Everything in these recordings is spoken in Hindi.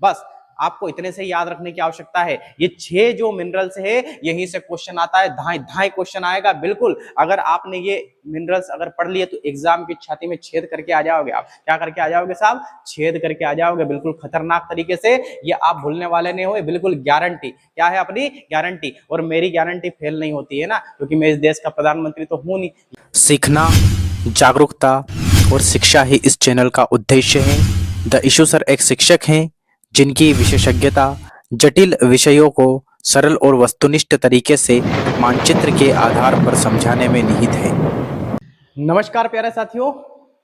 बस आपको इतने से याद रखने की आवश्यकता है। ये 6 जो मिनरल्स है यहीं से क्वेश्चन आता है, धाए धाए क्वेश्चन आएगा बिल्कुल। अगर आपने ये मिनरल्स अगर पढ़ लिए तो एग्जाम की छाती में छेद करके आ जाओगे। आप क्या करके आ जाओगे साहब? छेद करके आ जाओगे बिल्कुल खतरनाक तरीके से। ये आप भूलने वाले नहीं हो, बिल्कुल गारंटी। क्या है? अपनी गारंटी। और मेरी गारंटी फेल नहीं होती है ना, क्योंकि मैं इस देश का प्रधानमंत्री तो हूं नहीं। सीखना, जागरूकता और शिक्षा ही इस चैनल का उद्देश्य है। द इशू सर एक शिक्षक हैं जिनकी विशेषज्ञता जटिल विषयों को सरल और वस्तुनिष्ठ तरीके से मानचित्र के आधार पर समझाने में निहित है। नमस्कार प्यारे साथियों,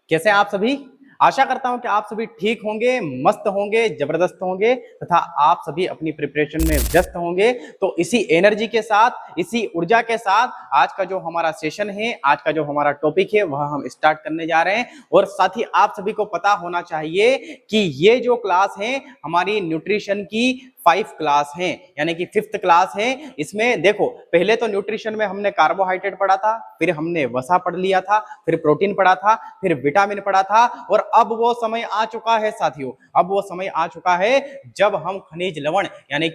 कैसे आप सभी? आशा करता हूं कि आप सभी ठीक होंगे, मस्त होंगे, जबरदस्त होंगे तथा आप सभी अपनी प्रिपरेशन में व्यस्त होंगे। तो इसी एनर्जी के साथ, इसी ऊर्जा के साथ आज का जो हमारा सेशन है, आज का जो हमारा टॉपिक है वह हम स्टार्ट करने जा रहे हैं। और साथ ही आप सभी को पता होना चाहिए कि ये जो क्लास है हमारी न्यूट्रिशन की 5 क्लास हैं, यानी कि 5th क्लास है। इसमें देखो, पहले तो न्यूट्रिशन में हमने कार्बोहाइड्रेट पढ़ा था, फिर हमने वसा पढ़ लिया था, फिर प्रोटीन पढ़ा था, फिर विटामिन पढ़ा था। और अब वो समय आ चुका है साथियों, अब वो समय आ चुका है जब हम खनिज लवण यानी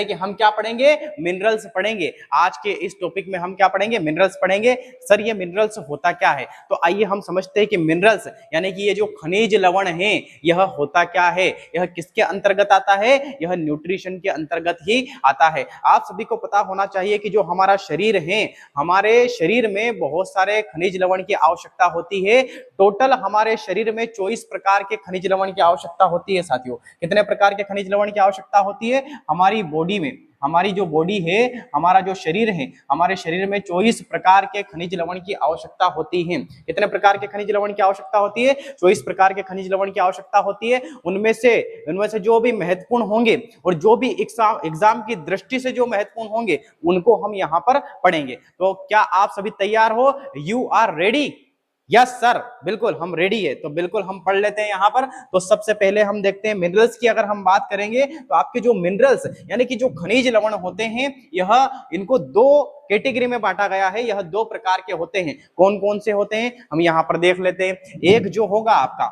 कि हम क्या पढ़ेंगे? मिनरल्स पढ़ेंगे। आज के इस टॉपिक में हम क्या पढ़ेंगे? मिनरल्स पढ़ेंगे। सर ये मिनरल्स होता क्या है? तो आइए हम समझते हैं कि मिनरल्स यानी कि ये जो खनिज लवण है यह होता क्या है, यह किसके अंतर्गत आता है? यह न्यूट्रिशन के अंतर्गत ही आता है। आप सभी को पता होना चाहिए कि जो हमारा शरीर है, हमारे शरीर में बहुत सारे खनिज लवण की आवश्यकता होती है। टोटल हमारे शरीर में 24 प्रकार के खनिज लवण की आवश्यकता होती है साथियों। कितने प्रकार के खनिज लवण की आवश्यकता होती है हमारी बॉडी में? हमारी जो बॉडी है, हमारा जो शरीर है, हमारे शरीर में 24 प्रकार के खनिज लवण की आवश्यकता होती है। कितने प्रकार के खनिज लवण की आवश्यकता होती है? 24 प्रकार के खनिज लवण की आवश्यकता होती है। उनमें से जो भी महत्वपूर्ण होंगे और जो भी एग्जाम की दृष्टि से जो महत्वपूर्ण होंगे उनको हम यहाँ पर पढ़ेंगे। तो क्या आप सभी तैयार हो? You are ready? Yes sir, बिल्कुल हम रेडी है। तो बिल्कुल हम पढ़ लेते हैं यहाँ पर। तो सबसे पहले हम देखते हैं मिनरल्स की। अगर हम बात करेंगे तो आपके जो मिनरल्स यानी कि जो खनिज लवण होते हैं, यह इनको 2 कैटेगरी में बांटा गया है। यह 2 प्रकार के होते हैं। कौन कौन से होते हैं हम यहाँ पर देख लेते हैं। एक जो होगा आपका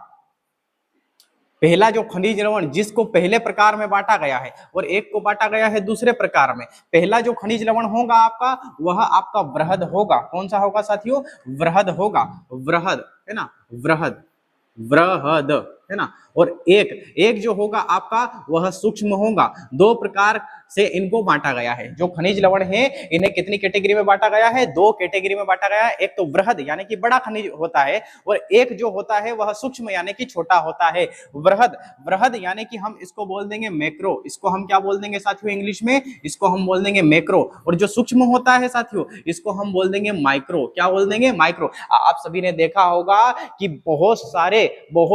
पहला जो खनिज लवण जिसको पहले प्रकार में बांटा गया है और एक को बांटा गया है दूसरे प्रकार में। पहला जो खनिज लवण होगा आपका, वह आपका वृहद होगा। कौन सा होगा साथियों? वृहद होगा। वृहद है ना, वृहद, वृहद है ना। और एक जो होगा आपका वह सूक्ष्म होगा। 2 प्रकार से इनको बांटा गया है। जो खनिज लवण है इन्हें कितनी कैटेगरी में बांटा गया है? 2 कैटेगरी में बांटा गया है। एक तो वृहद यानी कि बड़ा खनिज होता है, और एक जो होता है वह सूक्ष्म यानी कि छोटा होता है। वृहद वृहद यानी कि हम इसको बोल देंगे मैक्रो। इसको हम क्या बोल देंगे साथियों इंग्लिश में? इसको हम बोल देंगे मैक्रो। और जो सूक्ष्म होता है साथियों, इसको हम बोल देंगे माइक्रो। क्या बोल देंगे? माइक्रो। आप सभी ने देखा होगा कि बहुत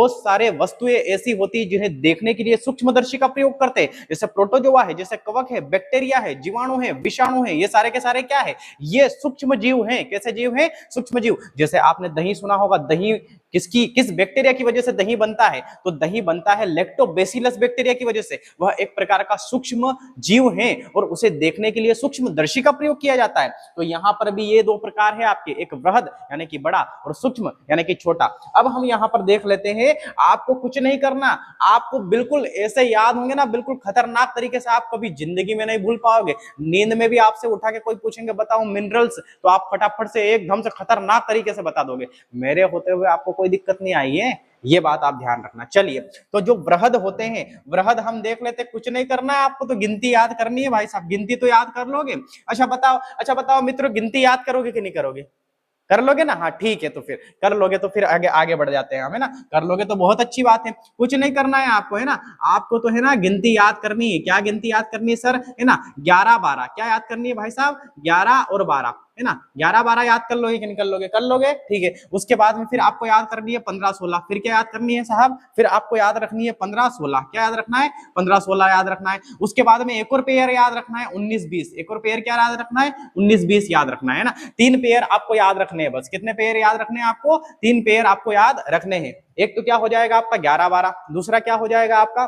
सारे वस्तुएं ऐसी होती है जिन्हें देखने के लिए सूक्ष्मदर्शी का प्रयोग करते हैं। जैसे प्रोटोजोआ है, जैसे कवक है, बैक्टीरिया है, जीवाणु है, विषाणु है, ये सारे के सारे क्या है? ये सूक्ष्म जीव हैं। कैसे जीव हैं? सूक्ष्म जीव। जैसे आपने दही सुना होगा, दही किस बैक्टीरिया की वजह से दही बनता है? तो दही बनता है लैक्टोबैसिलस बैक्टीरिया की वजह से। वह एक प्रकार का सूक्ष्म जीव है और उसे देखने के लिए सूक्ष्मदर्शी का प्रयोग किया जाता है। तो यहाँ पर भी ये 2 प्रकार है आपके, एक वृहद यानी कि बड़ा और सूक्ष्म यानी कि छोटा। अब हम यहाँ पर देख लेते हैं। आपको कुछ नहीं करना, आपको बिल्कुल ऐसे याद होंगे ना, बिल्कुल खतरनाक तरीके से। आप कभी जिंदगी में नहीं भूल पाओगे। नींद में भी आपसे उठा के कोई पूछेंगे बताओ मिनरल्स, तो आप फटाफट से एकदम से खतरनाक तरीके से बता दोगे। मेरे होते हुए आपको कोई दिक्कत नहीं आई है, ये बात आप ध्यान रखना। चलिए, तो जो वृहद होते हैं, वृहद हम देख लेते। कुछ नहीं करना है आपको, तो गिनती याद करनी है भाई साहब। गिनती तो याद कर लोगे। अच्छा बताओ मित्रों, गिनती याद करोगे कि नहीं करोगे? कर लोगे ना? हाँ ठीक है, तो फिर कर लोगे तो फिर आगे आगे बढ़ जाते हैं हम, है ना। कर लोगे तो बहुत अच्छी बात है। कुछ नहीं करना है आपको, है ना। आपको तो है ना गिनती याद करनी है। क्या गिनती याद करनी है सर? है ना, 11 12। क्या याद करनी है भाई साहब? 11 और 12, है ना। 11 12 याद कर लोगे कि नहीं कर लोगे? कर लोगे, ठीक है। उसके बाद में फिर आपको याद करनी है 15 16। फिर क्या याद करनी है साहब? फिर आपको याद रखनी है 15 16। क्या याद रखना है? 15 16 याद रखना है। उसके बाद में एक और पेयर याद रखना है, 19 20। एक और पेयर क्या याद रखना है? 19 20 याद रखना है ना। 3 पेयर आपको याद रखने हैं बस। कितने पेयर याद रखने हैं आपको? 3 पेयर आपको याद रखने हैं। एक तो क्या हो जाएगा आपका 11 12, दूसरा क्या हो जाएगा आपका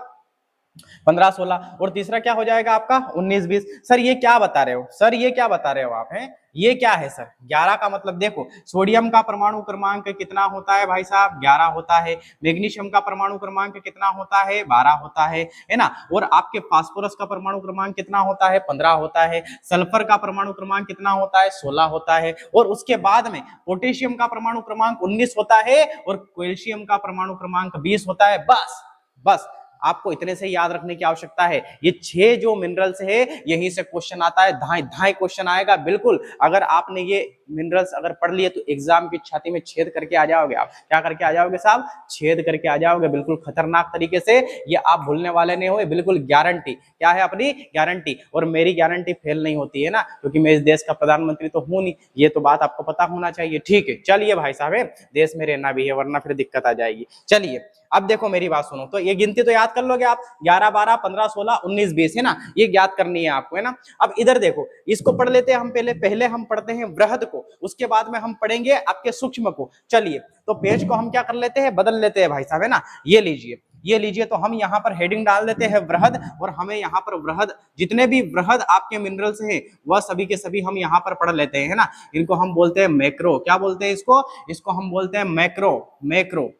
15 16 और तीसरा क्या हो जाएगा आपका 19 20। सर ये क्या बता रहे हो, सर ये क्या बता रहे हो आप हैं, ये क्या है सर? 11 का मतलब देखो सोडियम का परमाणु क्रमांक कितना होता है भाई साहब, 11 होता है। मैग्नीशियम का परमाणु क्रमांक कितना होता है, 12 होता है ना। और आपके फास्फोरस का परमाणु क्रमांक कितना होता है, 15 होता है। सल्फर का परमाणु क्रमांक कितना होता है, 16 होता है। और उसके बाद में पोटेशियम का परमाणु क्रमांक 19 होता है और कैल्शियम का परमाणु क्रमांक 20 होता है। बस बस आपको इतने से याद रखने की आवश्यकता है। ये 6 जो मिनरल्स है यहीं से क्वेश्चन आता है, धाए धाए क्वेश्चन आएगा बिल्कुल। अगर आपने ये मिनरल्स अगर पढ़ लिए तो एग्जाम की छाती में छेद करके आ जाओगे। आप क्या करके आ जाओगे साहब, छेद करके आ जाओगे बिल्कुल खतरनाक तरीके से। ये आप भूलने वाले नहीं हो, बिल्कुल गारंटी। क्या है अपनी गारंटी, और मेरी गारंटी फेल नहीं होती है ना, क्योंकि मैं इस देश का प्रधानमंत्री तो हूं नहीं। ये तो बात आपको पता होना चाहिए। ठीक है चलिए भाई साहब, देश में रहना भी है वरना फिर दिक्कत आ जाएगी। चलिए अब देखो मेरी बात सुनो, तो ये गिनती तो याद कर लोगे आप, 11 12 15 16 19 20 है ना, ये याद करनी है आपको, है ना। अब इधर देखो, इसको पढ़ लेते हैं हम पहले। पहले हम पढ़ते हैं वृहद को, उसके बाद में हम पढ़ेंगे आपके सूक्ष्म को। चलिए तो पेज को हम क्या कर लेते हैं, बदल लेते हैं भाई साहब, है ना। ये लीजिए, ये लीजिए, तो हम यहाँ पर हेडिंग डाल देते हैं वृहद, और हमें यहाँ पर वृहद जितने भी वृहद आपके मिनरल्स हैं वह सभी के सभी हम यहाँ पर पढ़ लेते हैं, है ना। इनको हम बोलते हैं मैक्रो। क्या बोलते हैं इसको, इसको हम बोलते हैं मैक्रो, मैक्रो,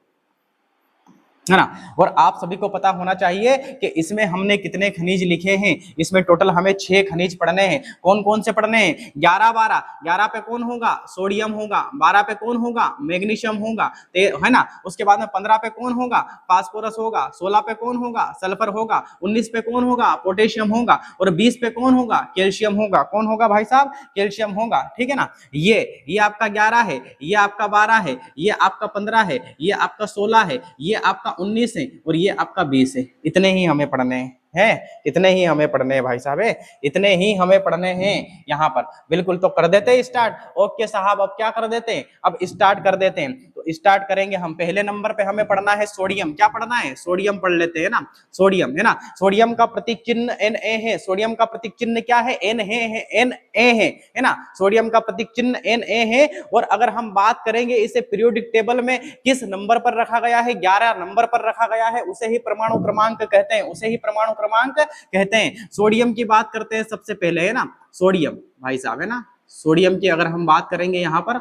है ना। और आप सभी को पता होना चाहिए कि इसमें हमने कितने खनिज लिखे हैं। इसमें टोटल हमें 6 खनिज पढ़ने हैं। कौन कौन से पढ़ने हैं, 11 12। 11 पे कौन होगा, सोडियम होगा। 12 पे कौन होगा, मैग्नीशियम होगा, है ना। उसके बाद में 15 पे कौन होगा, फास्फोरस होगा। 16 पे कौन होगा, सल्फर होगा। 19 पे कौन होगा, पोटेशियम होगा। और 20 पे कौन होगा, कैल्शियम होगा। कौन होगा भाई साहब, कैल्शियम होगा, ठीक है ना। ये आपका 11 है, ये आपका 12 है, ये आपका 15 है, ये आपका 16 है, ये आपका 19 है, और ये आपका 20 है। इतने ही हमें पढ़ने हैं, इतने ही हमें पढ़ने हैं भाई साहब, इतने ही हमें पढ़ने हैं यहाँ पर। बिल्कुल, तो कर देते हैं स्टार्ट। ओके साहब, अब क्या कर देते हैं, अब स्टार्ट कर देते हैं। तो स्टार्ट करेंगे हम। पहले नंबर पे हमें पढ़ना है सोडियम। क्या पढ़ना है, सोडियम पढ़ लेते हैं ना। सोडियम, है ना। सोडियम का प्रतीक चिन्ह Na है। सोडियम का प्रतीक चिन्ह क्या है, Na है ना। सोडियम का प्रतीक चिन्ह Na है। और अगर हम बात करेंगे इसे पीरियोडिक टेबल में किस नंबर पर रखा गया है, 11 नंबर पर रखा गया है। उसे ही परमाणु क्रमांक कहते हैं, उसे ही परमाणु क्रमांक कहते हैं। सोडियम की बात करते हैं सबसे पहले, है ना। सोडियम भाई साहब, है ना। सोडियम की अगर हम बात करेंगे यहाँ पर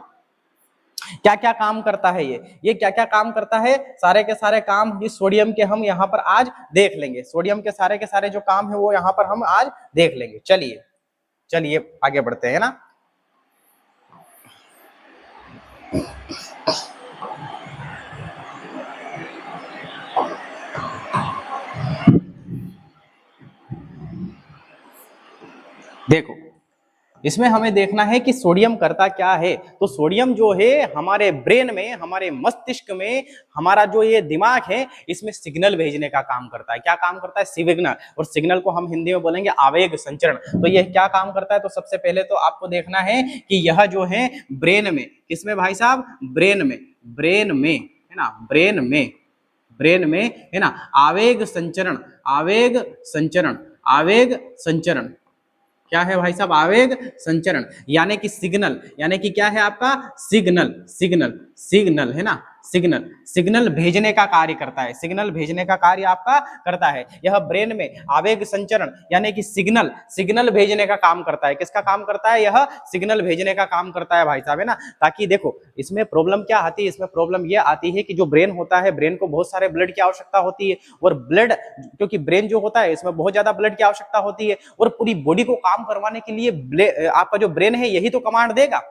क्या क्या काम करता है, ये क्या क्या काम करता है, सारे के सारे काम इस सोडियम के हम यहाँ पर आज देख लेंगे। सोडियम के सारे जो काम है वो यहाँ पर हम आज देख लेंगे। चलिए चलिए आगे बढ़ते हैं ना। देखो इसमें हमें देखना है कि सोडियम करता क्या है। तो सोडियम जो है हमारे ब्रेन में, हमारे मस्तिष्क में, हमारा जो ये दिमाग है इसमें सिग्नल भेजने का काम करता है। क्या काम करता है, सिग्नल। और सिग्नल को हम हिंदी में बोलेंगे आवेग संचरण। तो ये क्या काम करता है, तो सबसे पहले तो आपको देखना है कि यह जो है ब्रेन में, किसमें भाई साहब, ब्रेन में, ब्रेन में, है ना, ब्रेन में, ब्रेन में, है ना, आवेग संचरण, आवेग संचरण, आवेग संचरण। क्या है भाई साहब, आवेग संचरण, यानी कि सिग्नल, यानी कि क्या है आपका सिग्नल, सिग्नल, सिग्नल, है ना। सिग्नल, सिग्नल भेजने का कार्य करता है। सिग्नल भेजने का कार्य आपका करता है यह ब्रेन में। आवेग संचरण यानी कि सिग्नल, सिग्नल भेजने का काम करता है। किसका काम करता है, यह सिग्नल भेजने का काम करता है भाई साहब, है ना। ताकि देखो इसमें प्रॉब्लम क्या आती है, इसमें प्रॉब्लम यह आती है कि जो ब्रेन होता है, ब्रेन को बहुत सारे ब्लड की आवश्यकता होती है। और ब्लड, क्योंकि ब्रेन जो होता है इसमें बहुत ज्यादा ब्लड की आवश्यकता होती है। और पूरी बॉडी को काम करवाने के लिए आपका जो ब्रेन है यही तो कमांड देगा।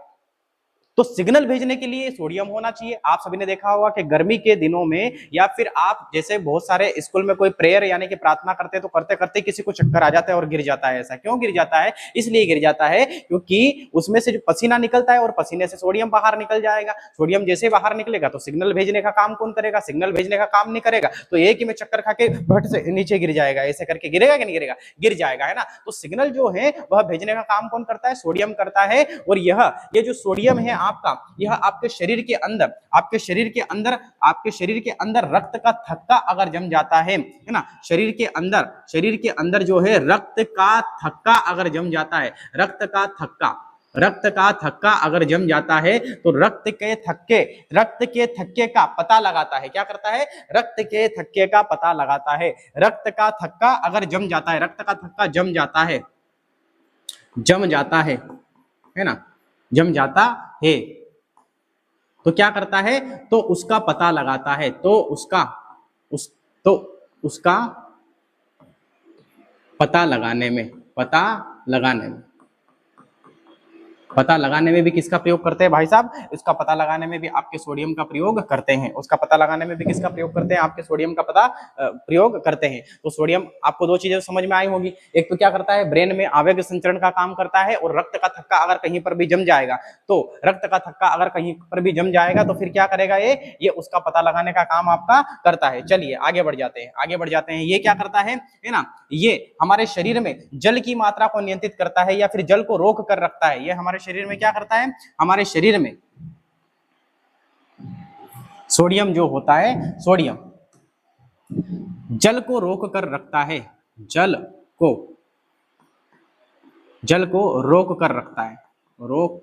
तो सिग्नल भेजने के लिए सोडियम होना चाहिए। आप सभी ने देखा होगा कि गर्मी के दिनों में, या फिर आप जैसे बहुत सारे स्कूल में कोई प्रेयर यानी कि प्रार्थना करते हैं, तो करते करते किसी को चक्कर आ जाता है और गिर जाता है। ऐसा क्यों गिर जाता है, इसलिए गिर जाता है क्योंकि उसमें से जो पसीना निकलता है और पसीने से सोडियम बाहर निकल जाएगा। सोडियम जैसे बाहर निकलेगा तो सिग्नल भेजने का काम कौन करेगा, सिग्नल भेजने का काम नहीं करेगा। तो एक ही में चक्कर खा के भट से नीचे गिर जाएगा। ऐसे करके गिरेगा कि नहीं गिरेगा, गिर जाएगा, है ना। तो सिग्नल जो है वह भेजने का काम कौन करता है, सोडियम करता है। और ये जो सोडियम है आपका, यह आपके शरीर के अंदर, आपके शरीर के अंदर, आपके शरीर के अंदर रक्त का थक्का अगर जम जाता है ना, शरीर के अंदर जो है रक्त का थक्का अगर जम जाता है, रक्त का थक्का, रक्त का थक्का अगर जम जाता है तो रक्त के थक्के का पता लगाता है। क्या करता है? रक्त के थक्के का पता लगाता है। रक्त का थक्का अगर जम जाता है, रक्त का थक्का जम जाता है, है ना, जम जाता है, तो क्या करता है? तो उसका पता लगाता है, तो उसका पता लगाने में, पता लगाने में भी किसका प्रयोग करते हैं भाई साहब? इसका पता लगाने में भी आपके सोडियम का प्रयोग करते हैं। उसका पता लगाने में भी किसका प्रयोग करते हैं? आपके सोडियम का पता प्रयोग करते हैं। तो सोडियम, आपको दो चीजें समझ में आई होगी। एक तो क्या करता है? ब्रेन में आवेग संचरण का काम करता है, और रक्त का थक्का अगर कहीं पर भी जम जाएगा, तो रक्त का थक्का अगर कहीं पर भी जम जाएगा तो फिर क्या करेगा? ये उसका पता लगाने का काम आपका करता है। चलिए आगे बढ़ जाते हैं। ये क्या करता है ना? ये हमारे शरीर में जल की मात्रा को नियंत्रित करता है, या फिर जल को रोक कर रखता है। ये हमारे शरीर में क्या करता है? हमारे शरीर में सोडियम जो होता है, सोडियम जल को रोक कर रखता है, जल को रोक कर रखता है, रोक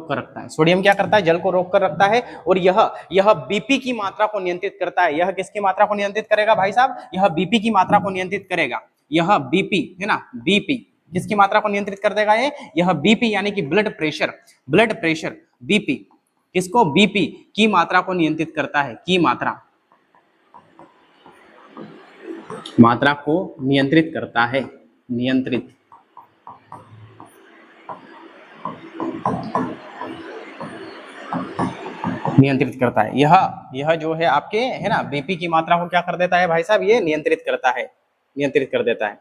कर रखता है। सोडियम क्या करता है? जल को रोक कर रखता है, और यह बीपी की मात्रा को नियंत्रित करता है। यह किसकी मात्रा को नियंत्रित करेगा भाई साहब? यह बीपी की मात्रा को नियंत्रित करेगा। यह बीपी है ना, बीपी किसकी मात्रा को नियंत्रित कर देगा? यह बीपी यानी कि ब्लड प्रेशर, बीपी किसको? बीपी की मात्रा को नियंत्रित करता है, की मात्रा को नियंत्रित करता है, नियंत्रित करता है। यह जो है आपके, है ना, बीपी की मात्रा को क्या कर देता है भाई साहब? ये नियंत्रित कर देता है।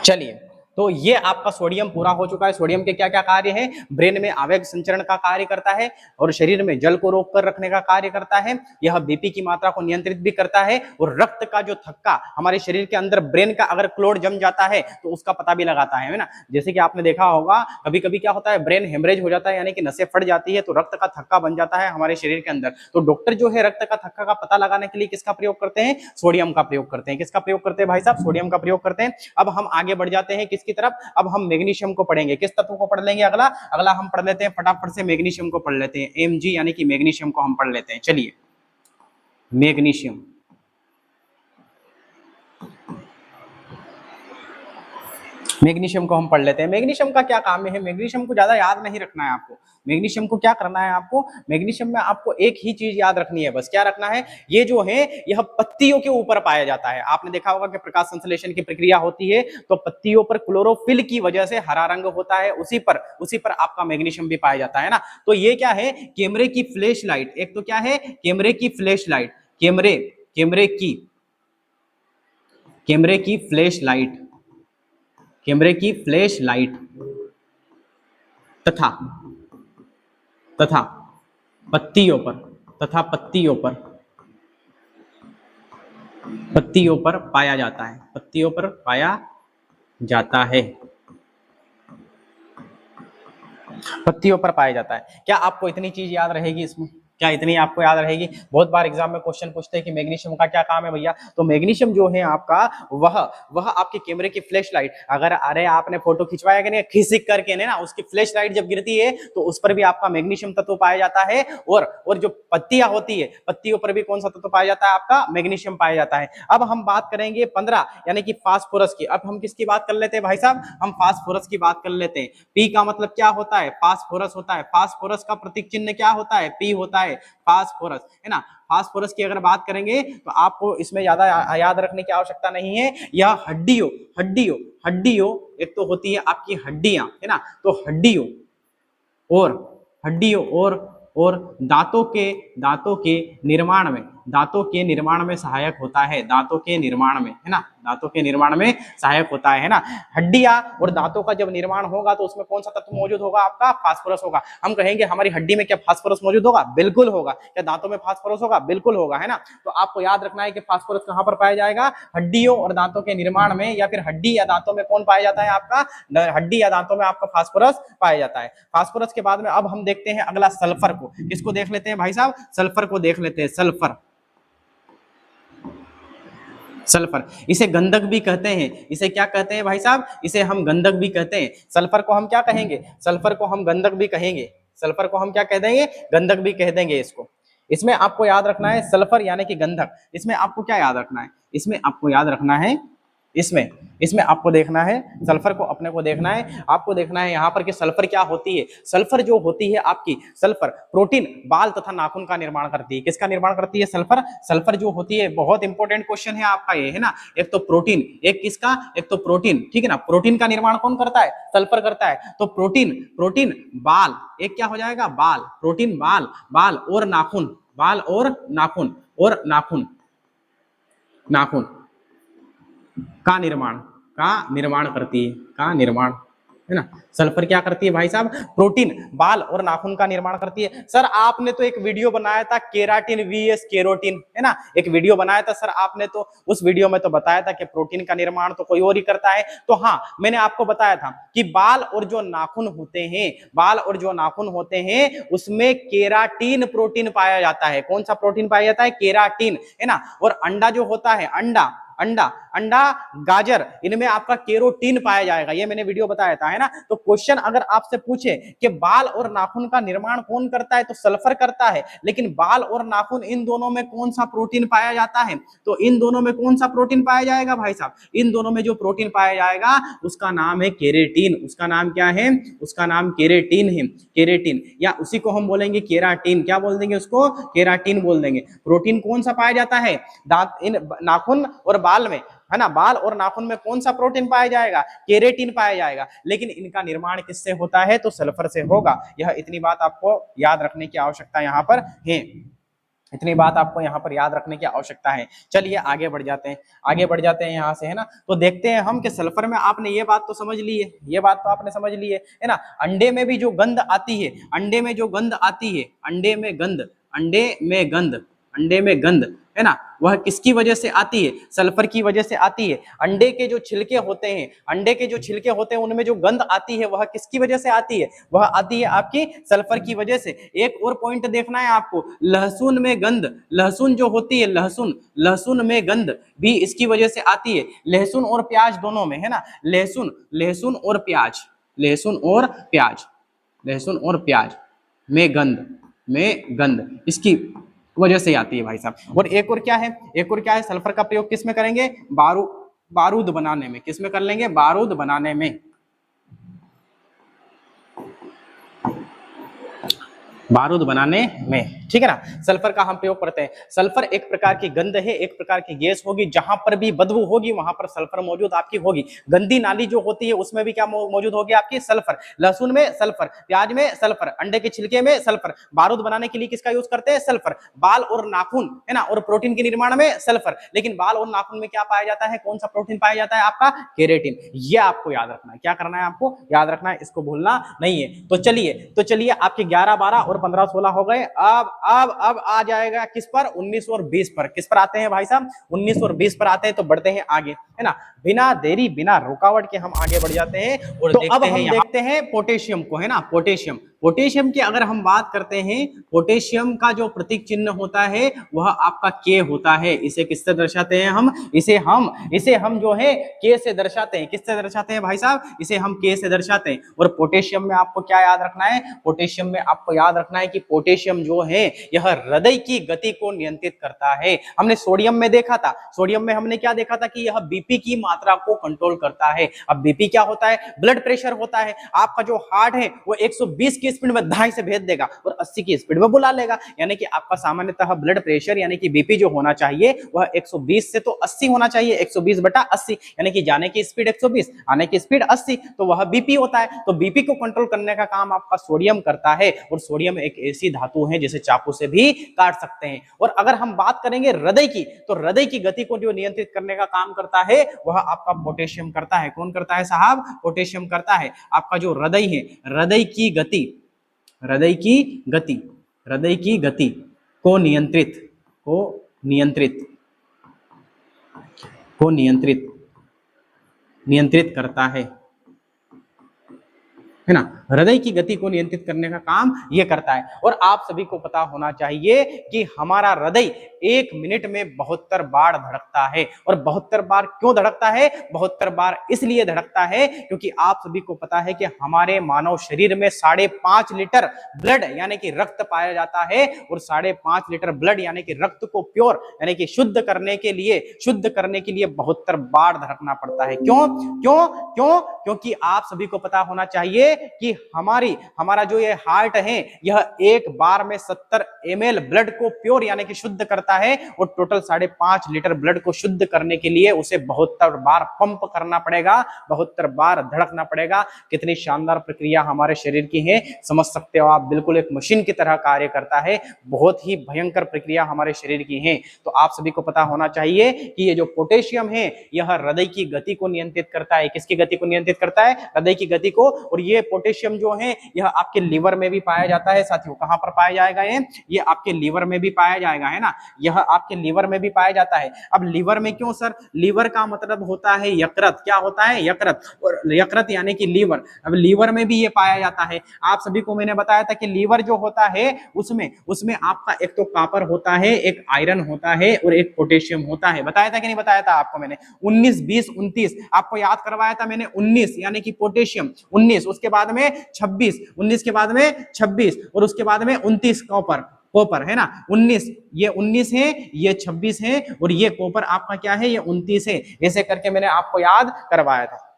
चलिए, तो ये आपका सोडियम पूरा हो चुका है। सोडियम के क्या क्या कार्य हैं? ब्रेन में आवेग संचरण का कार्य करता है, और शरीर में जल को रोक कर रखने का कार्य करता है। यह बीपी की मात्रा को नियंत्रित भी करता है, और रक्त का जो थक्का हमारे शरीर के अंदर, ब्रेन का अगर क्लोट जम जाता है तो उसका पता भी लगाता है ना। जैसे कि आपने देखा होगा, कभी कभी क्या होता है? ब्रेन हेमरेज हो जाता है, यानी कि नसें फट जाती है, तो रक्त का थक्का बन जाता है हमारे शरीर के अंदर। तो डॉक्टर जो है रक्त का थक्का का पता लगाने के लिए किसका प्रयोग करते हैं? सोडियम का प्रयोग करते हैं। किसका प्रयोग करते हैं भाई साहब? सोडियम का प्रयोग करते हैं। अब हम आगे बढ़ जाते हैं किसकी तरफ? अब हम मैग्नीशियम को पढ़ेंगे। किस तत्व को पढ़ लेंगे? अगला हम पढ़ लेते हैं, फटाफट से मैग्नीशियम को पढ़ लेते हैं। Mg यानी कि मैग्नीशियम को हम पढ़ लेते हैं। चलिए, मैग्नीशियम को हम पढ़ लेते हैं। मैग्नीशियम का क्या काम है? मैग्नीशियम को ज्यादा याद नहीं रखना है आपको। मैग्नीशियम को क्या करना है आपको? मैग्नीशियम में आपको एक ही चीज याद रखनी है, बस। क्या रखना है? ये जो है, यह पत्तियों के ऊपर पाया जाता है। आपने देखा होगा कि प्रकाश संश्लेषण की प्रक्रिया होती है, तो पत्तियों पर क्लोरोफिल की वजह से हरा रंग होता है, उसी पर आपका मैग्नीशियम भी पाया जाता है ना। तो ये क्या है? कैमरे की फ्लैश लाइट। एक तो क्या है? कैमरे की फ्लैश लाइट, कैमरे की फ्लैश लाइट तथा पत्तियों पर पाया जाता है, क्या आपको इतनी चीज याद रहेगी इसमें? क्या इतनी आपको याद रहेगी? बहुत बार एग्जाम में क्वेश्चन पूछते हैं कि मैग्नीशियम का क्या काम है भैया। तो मैग्नीशियम जो है आपका, वह आपके कैमरे की फ्लैश लाइट, अगर अरे आपने फोटो खिंचवाया कि नहीं, खिसक करके ना, उसकी फ्लैश लाइट जब गिरती है तो उस पर भी आपका मैग्नीशियम तत्व पाया जाता है। और जो पत्तियां होती है, पत्तियों पर भी कौन सा तत्व पाया जाता है? आपका मैग्नीशियम पाया जाता है। अब हम बात करेंगे 15 यानी कि फास्फोरस की। अब हम किसकी बात कर लेते हैं भाई साहब? हम फास्फोरस की बात कर लेते हैं। पी का मतलब क्या होता है? फास्फोरस होता है। फास्फोरस का प्रतीक चिन्ह क्या होता है? पी होता है, फास्फोरस, है ना। फास्फोरस की अगर बात करेंगे तो आपको इसमें ज्यादा याद रखने की आवश्यकता नहीं है। यह हड्डियों एक तो होती है आपकी हड्डियां, है ना, तो हड्डियों और दांतों के निर्माण में, दांतों के निर्माण में सहायक होता है, दांतों के निर्माण में, है ना, दांतों के निर्माण में सहायक होता है ना। हड्डियां और दांतों का जब निर्माण होगा तो उसमें कौन सा तत्व मौजूद होगा? आपका फास्फोरस होगा। हम कहेंगे हमारी हड्डी में क्या फास्फोरस मौजूद होगा? बिल्कुल होगा। क्या दांतों में फास्फोरस होगा? बिल्कुल होगा, है ना। तो आपको याद रखना है कि फास्फोरस कहां पर पाया जाएगा? हड्डियों और दांतों के निर्माण में, या फिर हड्डी या दांतों में कौन पाया जाता है? आपका हड्डी या दांतों में आपका फास्फोरस पाया जाता है। फास्फोरस के बाद में अब हम देखते हैं अगला सल्फर को। किसको देख लेते हैं भाई साहब? सल्फर को देख लेते हैं। सल्फर, सल्फर इसे गंधक भी कहते हैं। इसे क्या कहते हैं भाई साहब? इसे हम गंधक भी कहते हैं। सल्फर को हम क्या कहेंगे? सल्फर को हम गंधक भी कहेंगे। सल्फर को हम क्या कह देंगे? गंधक भी कह देंगे इसको। इसमें आपको याद रखना है सल्फर यानी कि गंधक। इसमें आपको क्या याद रखना है? इसमें आपको याद रखना है, इसमें इसमें आपको देखना है, सल्फर को अपने को देखना है, आपको देखना है यहाँ पर कि सल्फर क्या होती है। सल्फर जो होती है आपकी, सल्फर प्रोटीन, बाल तथा नाखून का निर्माण करती है। किसका निर्माण करती है? सल्फर। सल्फर जो होती है, बहुत इंपॉर्टेंट क्वेश्चन है आपका ये, है ना। एक तो प्रोटीन, एक किसका? एक तो प्रोटीन, ठीक है ना। प्रोटीन का निर्माण कौन करता है? सल्फर करता है। तो प्रोटीन, प्रोटीन बाल, एक क्या हो जाएगा? बाल, प्रोटीन बाल, बाल और नाखून, बाल और नाखून, और नाखून, नाखून का निर्माण करती है, का निर्माण, है ना। सल्फर क्या करती है भाई साहब? प्रोटीन, बाल और नाखून का निर्माण करती है। सर आपने तो एक वीडियो बनाया था केराटिन वीएस केरोटिन, है ना, एक वीडियो बनाया था सर आपने, तो उस वीडियो में तो बताया था कि प्रोटीन का निर्माण तो कोई और ही करता है। तो हाँ, मैंने आपको बताया था कि बाल और जो नाखून होते हैं, बाल और जो नाखून होते हैं उसमें केराटिन प्रोटीन पाया जाता है। कौन सा प्रोटीन पाया जाता है? केराटिन, है ना। और अंडा जो होता है, अंडा, अंडा, अंडा, गाजर, इनमें आपका केरोटीन पाया जाएगा। ये मैंने वीडियो बताया था, है ना। तो क्वेश्चन अगर आपसे पूछे कि बाल और नाखून का निर्माण कौन करता है, तो सल्फर करता है। लेकिन बाल और नाखून इन दोनों में कौन सा प्रोटीन पाया जाता है? तो इन दोनों में कौन सा प्रोटीन पाया जाएगा भाई साहब? इन दोनों में जो प्रोटीन पाया जाएगा उसका नाम है केरेटिन। उसका नाम क्या है? उसका नाम केरेटिन है, केरेटिन, या उसी को हम बोलेंगे केराटिन। क्या बोल देंगे उसको? केराटिन बोल देंगे। प्रोटीन कौन सा पाया जाता है? दांत, इन नाखून और बाल में, है ना, बाल और नाखून में कौन सा प्रोटीन पाया जाएगा? केरेटिन पाया जाएगा। लेकिन इनका निर्माण किससे होता है? तो सल्फर से होगा। यह इतनी बात आपको याद रखने की आवश्यकता यहाँ पर है, इतनी बात आपको यहाँ पर याद रखने की आवश्यकता है। चलिए आगे बढ़ जाते हैं, आगे बढ़ जाते हैं यहाँ से, है ना। तो देखते हैं हम कि सल्फर में, आपने ये बात तो समझ ली है, ये बात तो आपने समझ ली है ना। अंडे में भी जो गंध आती है, अंडे में जो गंध आती है, अंडे में गंध, अंडे में गंध, अंडे में गंध, है ना, वह किसकी वजह से आती है? सल्फर की वजह से आती है। अंडे के जो छिलके होते हैं, अंडे के जो छिलके होते हैं उनमें जो गंध आती है वह किसकी वजह से आती है? वह आती है आपकी सल्फर की वजह से। एक और पॉइंट देखना है आपको, लहसुन में गंध, लहसुन जो होती है, लहसुन, लहसुन में गंध भी इसकी वजह से आती है। लहसुन और प्याज दोनों में, है ना, लहसुन, लहसुन और प्याज, लहसुन और प्याज, लहसुन और प्याज में गंध, में गंध इसकी वजह से आती है भाई साहब। और एक और क्या है? एक और क्या है? सल्फर का प्रयोग किस में करेंगे? बारूद बनाने में। किस में कर लेंगे? बारूद बनाने में, बारूद बनाने में, ठीक है ना। सल्फर का हम प्रयोग करते हैं। सल्फर एक प्रकार की गंध है, एक प्रकार की गैस होगी। जहां पर भी बदबू होगी वहां पर सल्फर मौजूद आपकी होगी। गंदी नाली जो होती है उसमें भी क्या मौजूद होगी आपकी? सल्फर। लहसुन में सल्फर, प्याज में सल्फर, अंडे के छिलके में सल्फर। बारूद बनाने के लिए किसका यूज करते हैं? सल्फर। बाल और नाखून, है ना, और प्रोटीन के निर्माण में सल्फर। लेकिन बाल और नाखून में क्या पाया जाता है? कौन सा प्रोटीन पाया जाता है? आपका केरेटिन। ये आपको याद रखना है। क्या करना है आपको? याद रखना है, इसको भूलना नहीं है। तो चलिए आपके 11, 12 और 15, 16 हो गए। अब आ जाएगा किस पर? 19 और 20 पर। किस पर आते हैं भाई साहब? 19 और 20 पर आते हैं। तो बढ़ते हैं आगे, है ना, बिना देरी बिना रुकावट के हम आगे बढ़ जाते हैं। और तो अब हम देखते हैं पोटेशियम को, है ना, पोटेशियम। पोटेशियम की अगर हम बात करते हैं, पोटेशियम का जो प्रतीक चिन्ह होता है वह आपका के होता है। इसे किससे दर्शाते हैं हम? इसे हम जो है के से दर्शाते हैं। किससे दर्शाते हैं भाई साहब? इसे हम के से दर्शाते हैं। और पोटेशियम में आपको क्या याद रखना है? पोटेशियम में आपको याद रखना है कि पोटेशियम जो है यह हृदय की गति को नियंत्रित करता है। हमने सोडियम में देखा था, सोडियम में हमने क्या देखा था कि यह बीपी की मात्रा को कंट्रोल करता है। अब बीपी क्या होता है? ब्लड प्रेशर होता है। आपका जो हार्ट है वो 120 के स्पीड में धाई से भेज देगा और 80 की स्पीड में बुला लेगा। यानी कि आपका सामान्यतः ब्लड प्रेशर यानी कि बीपी जो होना चाहिए वह 120 से तो 80 होना चाहिए, 120/80, यानी कि जाने की स्पीड 120, आने की स्पीड 80, तो वह बीपी होता है। तो बीपी को कंट्रोल करने का काम आपका सोडियम करता है, और सोडियम एक ऐसी धातु है जिसे चाकू से भी काट सकते हैं। और अगर हम बात करेंगे हृदय की, तो हृदय की गति को जो नियंत्रित करने का काम करता है वह आपका पोटेशियम करता है। कौन करता है साहब? पोटेशियम करता है। आपका जो हृदय है, हृदय की गति, हृदय की गति, हृदय की गति को नियंत्रित नियंत्रित करता है ना। हृदय की गति को नियंत्रित करने का काम यह करता है। और आप सभी को पता होना चाहिए कि हमारा हृदय 1 मिनट में 72 बार धड़कता है। और 72 बार क्यों धड़कता है? 72 बार इसलिए धड़कता है क्योंकि आप सभी को पता है कि हमारे मानव शरीर में 5.5 लीटर ब्लड यानी कि रक्त पाया जाता है। और 5.5 लीटर ब्लड यानी कि रक्त को प्योर यानी कि शुद्ध करने के लिए 72 बार धड़कना पड़ता है। क्यों क्यों क्यों? क्योंकि आप सभी को पता होना चाहिए कि हमारा जो ये हार्ट है यह एक बार में 70 ml ब्लड को प्योर यानी कि शुद्ध करता है। और टोटल 5.5 लीटर ब्लड को शुद्ध करने के लिए उसे 72 बार पंप करना पड़ेगा, 72 बार धड़कना पड़ेगा। कितनी शानदार प्रक्रिया हमारे शरीर की है, समझ सकते हो आप। बिल्कुल एक मशीन की तरह कार्य करता है। बहुत ही भयंकर प्रक्रिया हमारे शरीर की है। तो आप सभी को पता होना चाहिए कि ये जो पोटेशियम है यह हृदय की गति को नियंत्रित करता है। किसकी गति को नियंत्रित करता है? हृदय की गति को। और ये पोटेशियम जो है यह आपके लीवर में भी पाया जाता है साथियों। कहां पर पाया जाएगा? ये आपके लीवर में भी पाया जाएगा, है ना। यह आपके लीवर में भी पाया जाता है। अब लीवर में क्यों सर? लीवर का मतलब होता है यकृत। क्या होता है? यकृत। और यकृत यानी कि लीवर। अब लीवर में भी ये पाया जाता है। आप सभी को मैंने बताया था कि लीवर जो होता है उसमें आपका एक तो कॉपर होता है, एक आयरन होता है और एक पोटेशियम होता है। बताया था कि नहीं बताया था आपको मैंने? 19, 20, 29 आपको याद करवाया था मैंने। 19 यानी कि पोटेशियम, 19, उसके बाद में 26, 19 के बाद में 26 और उसके बाद में 29 कॉपर है ना। 19 ये 19 है, ये 26 है और ये कॉपर आपका क्या है? ये 29 है। ऐसे करके मैंने आपको याद करवाया था।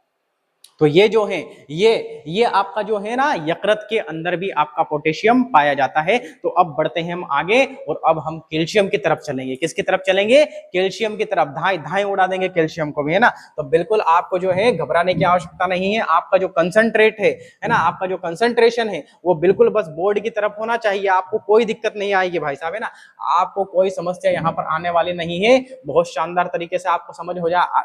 तो ये जो है ये आपका जो है ना यकृत के अंदर भी आपका पोटेशियम पाया जाता है। तो अब बढ़ते हैं हम आगे और अब हम कैल्शियम की तरफ चलेंगे। किसकी तरफ चलेंगे? कैल्शियम की तरफ। धाई उड़ा देंगे कैल्शियम को भी, है ना। तो बिल्कुल आपको जो है घबराने की आवश्यकता नहीं है। आपका जो कंसंट्रेट है ना, आपका जो कंसंट्रेशन है वो बिल्कुल बस बोर्ड की तरफ होना चाहिए। आपको कोई दिक्कत नहीं आएगी भाई साहब, है ना। आपको कोई समस्या यहाँ पर आने वाली नहीं है। बहुत शानदार तरीके से आपको समझ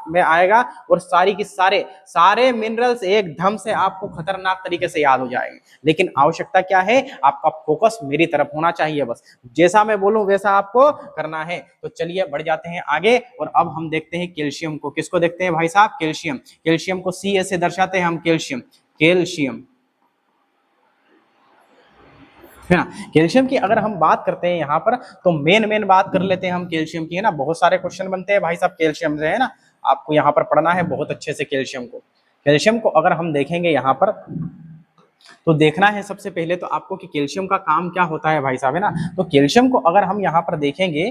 में आएगा और सारी की सारे मिनरल्स एकदम से आपको खतरनाक तरीके से याद हो जाएंगे। लेकिन आवश्यकता क्या है? आपका फोकस मेरी तरफ होना चाहिए। बस जैसा मैं बोलूं वैसा आपको करना है। तो चलिए बढ़ जाते हैं आगे और अब हम देखते हैं कैल्शियम को। किसको देखते हैं भाई साहब? कैल्शियम को सी से दर्शाते हैं हम। कैल्शियम है ना। कैल्शियम की अगर हम बात करते हैं यहाँ पर तो मेन बात कर लेते हैं हम कैल्शियम की, है ना। बहुत सारे क्वेश्चन बनते हैं भाई साहब कैल्शियम से, है ना। आपको यहाँ पर पढ़ना है बहुत अच्छे से कैल्शियम को अगर हम देखेंगे यहाँ पर तो देखना है सबसे पहले तो आपको कि कैल्शियम का काम क्या होता है भाई साहब, है ना। तो कैल्शियम को अगर हम यहाँ पर देखेंगे,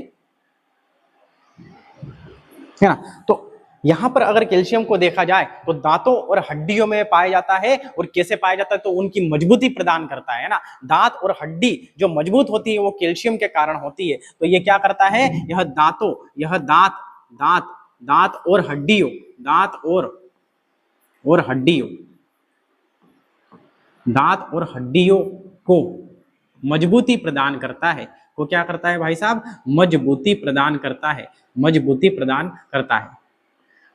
है ना, तो यहां पर अगर कैल्शियम को देखा जाए तो दांतों और हड्डियों में पाया जाता है। और कैसे पाया जाता है? तो उनकी मजबूती प्रदान करता है ना। दांत और हड्डी जो मजबूत होती है वो कैल्शियम के कारण होती है। तो ये क्या करता है? यह दांत और हड्डियों दांत और हड्डियों को मजबूती प्रदान करता है। वो क्या करता है भाई साहब? मजबूती प्रदान करता है।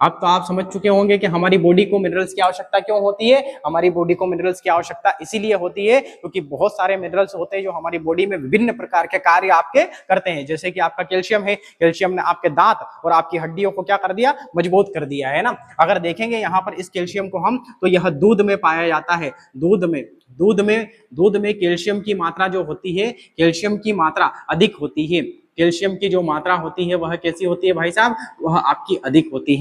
अब तो आप समझ चुके होंगे कि हमारी बॉडी को मिनरल्स की आवश्यकता क्यों होती है। हमारी बॉडी को मिनरल्स की आवश्यकता इसीलिए होती है क्योंकि बहुत सारे मिनरल्स होते हैं जो हमारी बॉडी में विभिन्न प्रकार के कार्य आपके करते हैं। जैसे कि आपका कैल्शियम है, कैल्शियम ने आपके दांत और आपकी हड्डियों को क्या कर दिया? मजबूत कर दिया, है ना। अगर देखेंगे यहाँ पर इस कैल्शियम को हम तो यह दूध में पाया जाता है। दूध में कैल्शियम की मात्रा जो होती है, कैल्शियम की मात्रा अधिक होती है। कैल्शियम की जो मात्रा होती है वह कैसी होती है भाई साहब? वह आपकी अधिक होती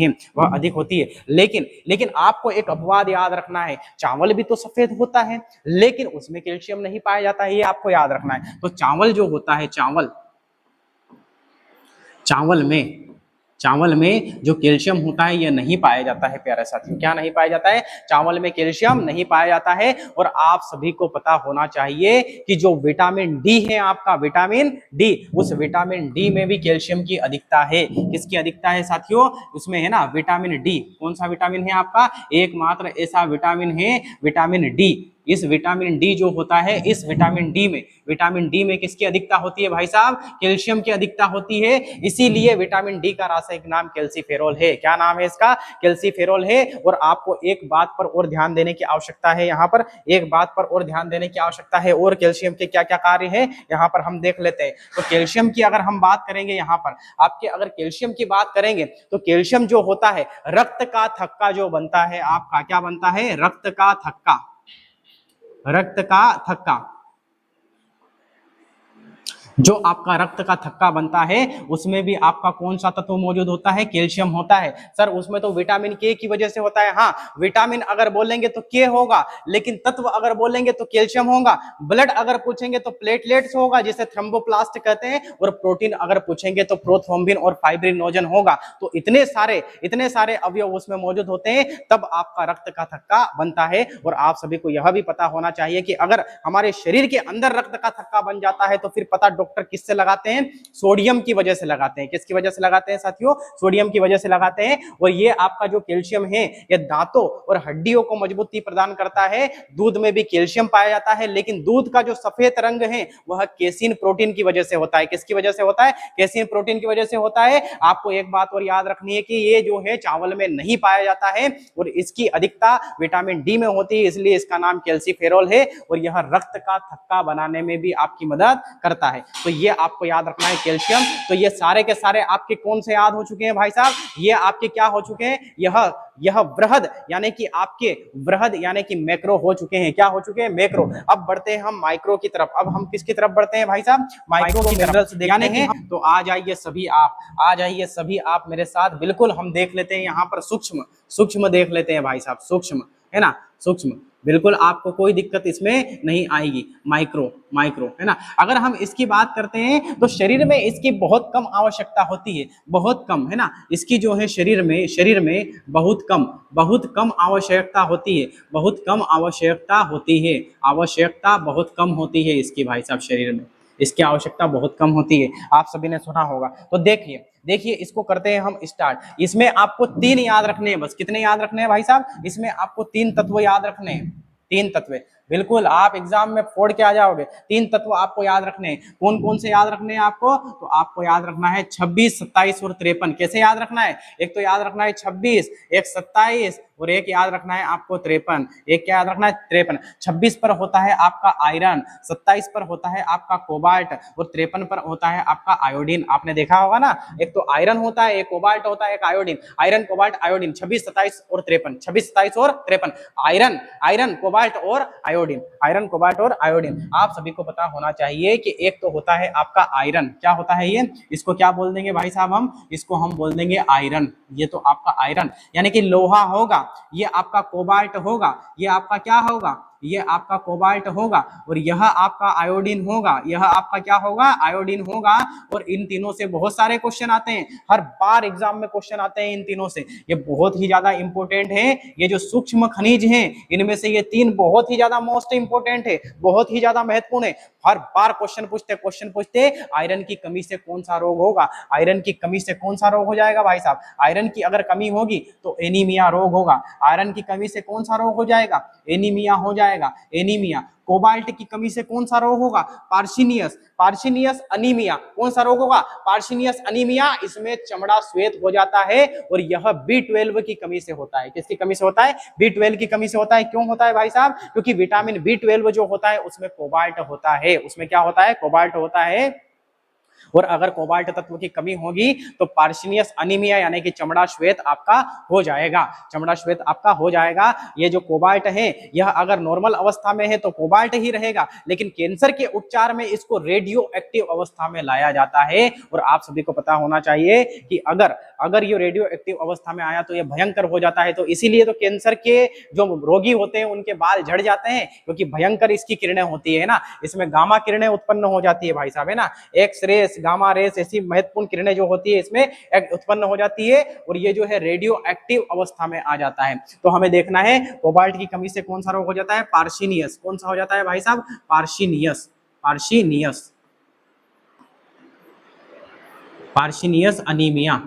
है। लेकिन आपको एक अपवाद याद रखना है। चावल भी तो सफेद होता है लेकिन उसमें कैल्शियम नहीं पाया जाता है, ये आपको याद रखना है। तो चावल जो होता है, चावल में जो कैल्शियम होता है यह नहीं पाया जाता है प्यारे साथियों। क्या नहीं पाया जाता है? चावल में कैल्शियम नहीं पाया जाता है। और आप सभी को पता होना चाहिए कि जो विटामिन डी है आपका, विटामिन डी, उस विटामिन डी में भी कैल्शियम की अधिकता है। किसकी अधिकता है साथियों? उसमें है ना विटामिन डी। कौन सा विटामिन है आपका? एकमात्र ऐसा विटामिन है विटामिन डी। इस विटामिन डी जो होता है, इस विटामिन डी में किसकी अधिकता होती है भाई साहब? कैल्शियम की अधिकता होती है। इसीलिए विटामिन डी का रासायनिक नाम कैल्सीफेरोल है। क्या नाम है इसका? कैल्सीफेरोल है। और आपको एक बात पर और ध्यान देने की आवश्यकता है, यहाँ पर एक बात पर और ध्यान देने की आवश्यकता है। और कैल्शियम के क्या क्या कार्य है यहाँ पर हम देख लेते हैं। तो कैल्शियम की अगर हम बात करेंगे, यहाँ पर आपके अगर कैल्शियम की बात करेंगे तो कैल्शियम जो होता है, रक्त का थक्का जो बनता है आपका, क्या बनता है? रक्त का थक्का, रक्त का थक्का। जो आपका रक्त का थक्का बनता है उसमें भी आपका कौन सा तत्व मौजूद होता है? कैल्शियम होता है। सर उसमें तो विटामिन के की वजह से होता है। हाँ, विटामिन अगर बोलेंगे तो के होगा, लेकिन तत्व अगर बोलेंगे तो कैल्शियम होगा। ब्लड अगर पूछेंगे तो प्लेटलेट्स होगा जिसे थ्रोम्बोप्लास्ट कहते हैं। और प्रोटीन अगर पूछेंगे तो प्रोथ्रोम्बिन और फाइब्रिनोजन होगा। तो इतने सारे अवयव उसमें मौजूद होते हैं, तब आपका रक्त का थक्का बनता है। और आप सभी को यह भी पता होना चाहिए कि अगर हमारे शरीर के अंदर रक्त का थक्का बन जाता है तो फिर पता डॉक्टर किससे लगाते हैं? सोडियम की वजह से लगाते हैं। किसकी वजह से लगाते हैं साथियों? सोडियम की वजह से लगाते हैं। और ये आपका जो कैल्शियम है ये दांतों और हड्डियों को मजबूती प्रदान करता है। दूध में भी कैल्शियम पाया जाता है, लेकिन दूध का जो सफेद रंग है वह केसिन प्रोटीन की वजह से होता है। किसकी वजह से होता है? केसिन प्रोटीन की वजह से होता है। आपको एक बात और याद रखनी है कि ये जो है चावल में नहीं पाया जाता है और इसकी अधिकता विटामिन डी में होती है, इसलिए इसका नाम कैल्सीफेरोल है। और यह रक्त का थक्का बनाने में भी आपकी मदद करता है। तो ये आपको याद रखना है कैल्शियम। तो ये सारे के सारे आपके कौन से याद हो चुके हैं भाई साहब? ये आपके क्या हो चुके हैं? यह वृहद यानी कि आपके वृहद यानी कि मैक्रो हो चुके हैं। क्या हो चुके हैं? मैक्रो। अब बढ़ते हैं हम माइक्रो की तरफ। अब हम किसकी तरफ बढ़ते हैं भाई साहब? माइक्रो की तरफ यानी कि तो आ जाइए सभी आप मेरे साथ। बिल्कुल हम देख लेते हैं यहाँ पर सूक्ष्म देख लेते हैं भाई साहब। सूक्ष्म है ना, सूक्ष्म। बिल्कुल आपको कोई दिक्कत इसमें नहीं आएगी। माइक्रो है ना। अगर हम इसकी बात करते हैं तो शरीर में इसकी बहुत कम आवश्यकता होती है, बहुत कम है ना। इसकी जो है शरीर में बहुत कम आवश्यकता होती है, बहुत कम आवश्यकता होती है। आवश्यकता बहुत कम होती है इसकी भाई साहब, शरीर में इसकी आवश्यकता बहुत कम होती है। आप सभी ने सुना होगा। तो देखिए इसको करते हैं हम स्टार्ट। इसमें आपको 3 याद रखने हैं बस। कितने याद रखने हैं भाई साहब? इसमें आपको 3 तत्व याद रखने हैं। 3 तत्व बिल्कुल आप एग्जाम में फोड़ के आ जाओगे। 3 तत्व आपको याद रखने हैं। कौन कौन से याद रखने हैं आपको? तो आपको याद रखना है 26, 27 और 53। कैसे याद रखना है? एक तो याद रखना है 26, एक 27 और एक याद रखना है आपको 53। एक क्या याद रखना है? 53। 26 पर होता है आपका आयरन, 27 पर होता है आपका कोबाल्ट और 53 पर होता है आपका आयोडीन। आपने देखा होगा ना, एक तो आयरन होता है, एक कोबाल्ट होता है, एक आयोडीन। Iron, cobalt, iodine. 26, 27 और 53। 26, 27 और 53। आयरन, कोबाल्ट और आयोडीन। आयरन, कोबाल्ट और आयोडीन। आप सभी को पता होना चाहिए कि एक तो होता है आपका आयरन। क्या होता है ये? इसको क्या बोल देंगे भाई साहब हम? इसको हम बोल देंगे आयरन। ये तो आपका आयरन यानी कि लोहा होगा। ये आपका कोबाल्ट होगा। ये आपका क्या होगा? ये आपका कोबाल्ट होगा। और यह आपका आयोडीन होगा। यह आपका क्या होगा? आयोडीन होगा। और इन तीनों से बहुत सारे क्वेश्चन आते हैं, हर बार एग्जाम में क्वेश्चन आते हैं इन तीनों से। ये बहुत ही ज्यादा इंपॉर्टेंट है। ये जो सूक्ष्म खनिज हैं इनमें से ये 3 बहुत ही ज्यादा मोस्ट इंपॉर्टेंट है, बहुत ही ज्यादा महत्वपूर्ण है। हर बार क्वेश्चन पूछते आयरन की कमी से कौन सा रोग होगा? आयरन की कमी से कौन सा रोग हो जाएगा भाई साहब? आयरन की अगर कमी होगी तो एनीमिया रोग होगा। आयरन की कमी से कौन सा रोग हो जाएगा? एनीमिया हो जाएगा, एनीमिया। कोबाल्ट की कमी से कौन सा रोग होगा? पार्शिनियस अनीमिया। कौन सा रोग होगा? पार्शिनियस अनीमिया। इसमें चमड़ा श्वेत हो जाता है और यह B12 की कमी से होता है। किसकी कमी से होता है? B12 की कमी से होता है। क्यों होता है भाई साहब? क्योंकि विटामिन B12 जो होता है उसमें कोबाल्ट होता है। उसमें क्या होता है? कोबाल्ट होता है। और अगर कोबाल्ट तत्व की कमी होगी तो पार्शिनियस अनीमिया यानी कि चमड़ा श्वेत आपका हो जाएगा। चमड़ा श्वेत आपका हो जाएगा। ये जो कोबाल्ट है यह अगर नॉर्मल अवस्था में है तो कोबाल्ट ही रहेगा, लेकिन कैंसर के उपचार में इसको रेडियो एक्टिव अवस्था में लाया जाता है। और आप सभी को पता होना चाहिए कि अगर ये रेडियो एक्टिव अवस्था में आया तो ये भयंकर हो जाता है। तो इसीलिए तो कैंसर के जो रोगी होते हैं उनके बाल झड़ जाते हैं, क्योंकि भयंकर इसकी किरणें होती है ना, इसमें गामा किरणें उत्पन्न हो जाती है भाई साहब, है ना, एक्स रेस, गामा रेस, ऐसी महत्वपूर्ण किरणें जो होती है इसमें उत्पन्न हो जाती है, और ये जो है रेडियो एक्टिव अवस्था में आ जाता है। तो हमें देखना है कोबाल्ट की कमी से कौन सा रोग हो जाता है, पार्शिनियस। कौन सा हो जाता है भाई साहब, पार्शिनियस, पार्शिनियस, पार्शिनियस अनीमिया।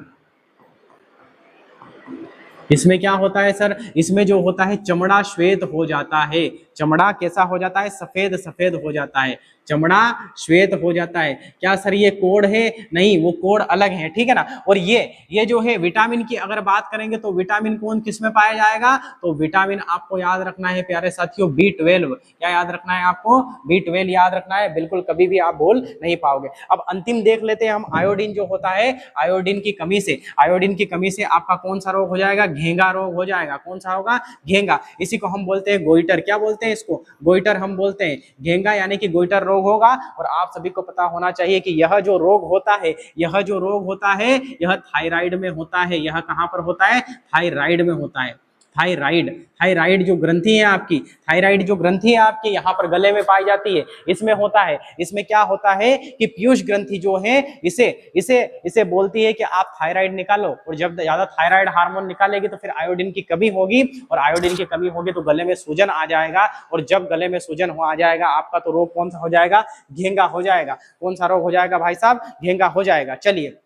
इसमें क्या होता है सर, इसमें जो होता है चमड़ा श्वेत हो जाता है, चमड़ा कैसा हो जाता है, सफेद सफेद हो जाता है, चमड़ा श्वेत हो जाता है। क्या सर ये कोड है, नहीं, वो कोड अलग है, ठीक है ना। और ये जो है विटामिन की अगर बात करेंगे तो विटामिन कौन किस में पाया जाएगा, तो विटामिन आपको याद रखना है प्यारे साथियों B12। क्या याद रखना है आपको, B12 याद रखना है, बिल्कुल कभी भी आप बोल नहीं पाओगे। अब अंतिम देख लेते हैं हम, आयोडीन जो होता है, आयोडीन की कमी से, आयोडीन की कमी से आपका कौन सा रोग हो जाएगा, घेंगा रोग हो जाएगा। कौन सा होगा, घेंगा। इसी को हम बोलते हैं गोइटर। क्या बोलते हैं इसको, गोइटर हम बोलते हैं। घेंगा यानी कि गोइटर रोग होगा। और आप सभी को पता होना चाहिए कि यह जो रोग होता है, यह जो रोग होता है, यह थायराइड में होता है। यह कहां पर होता है, थायराइड में होता है। थायराइड, थायराइड जो ग्रंथि है आपकी, थायराइड जो ग्रंथि है आपकी यहाँ पर गले में पाई जाती है, इसमें होता है। इसमें क्या होता है कि पीयूष ग्रंथि जो है इसे इसे इसे बोलती है कि आप थायराइड निकालो, और जब ज्यादा थायराइड हार्मोन निकालेगी तो फिर आयोडीन की कमी होगी, और आयोडीन की कमी होगी तो गले में सूजन आ जाएगा, और जब गले में सूजन हो आ जाएगा आपका, तो रोग कौन सा हो जाएगा, घेंगा हो जाएगा। कौन सा रोग हो जाएगा भाई साहब, घेंगा हो जाएगा। चलिए,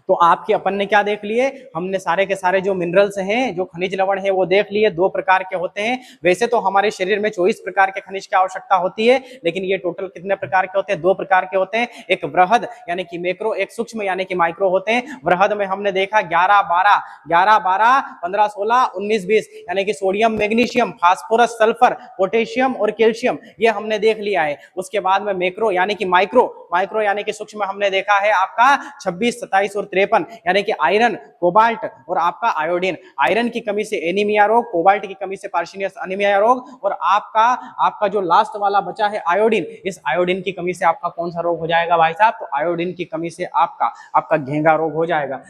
तो आपके अपन ने क्या देख लिए, हमने सारे के सारे जो मिनरल्स हैं, जो खनिज लवण है वो देख लिए, 2 प्रकार के होते हैं। वैसे तो हमारे शरीर में 24 प्रकार के खनिज की आवश्यकता होती है, लेकिन ये टोटल कितने प्रकार के होते हैं, 2 प्रकार के होते हैं। एक बृहद यानी कि मैक्रो, एक सूक्ष्म यानी कि माइक्रो होते हैं। बृहद में हमने देखा 11 12 11 12 15 16 19 20 यानी कि sodium, magnesium, phosphorus, sulphur, potassium और कैल्शियम, ये हमने देख लिया है। उसके बाद में मैक्रो यानी कि माइक्रो, माइक्रो यानी कि सूक्ष्म हमने देखा है आपका 26 27 और 53 यानी कि आयरन, कोबाल्ट और आपका आयोडीन। आयरन की कमी से एनीमिया रोग, कोबाल्ट की कमी से पार्शिनियस अनीमिया रोग, और आपका जो लास्ट वाला बचा है आयोडीन, इस आयोडीन की कमी से आपका कौन सा रोग हो जाएगा भाई साहब, तो आयोडीन की कमी से आपका घेंगा रोग हो जाएगा।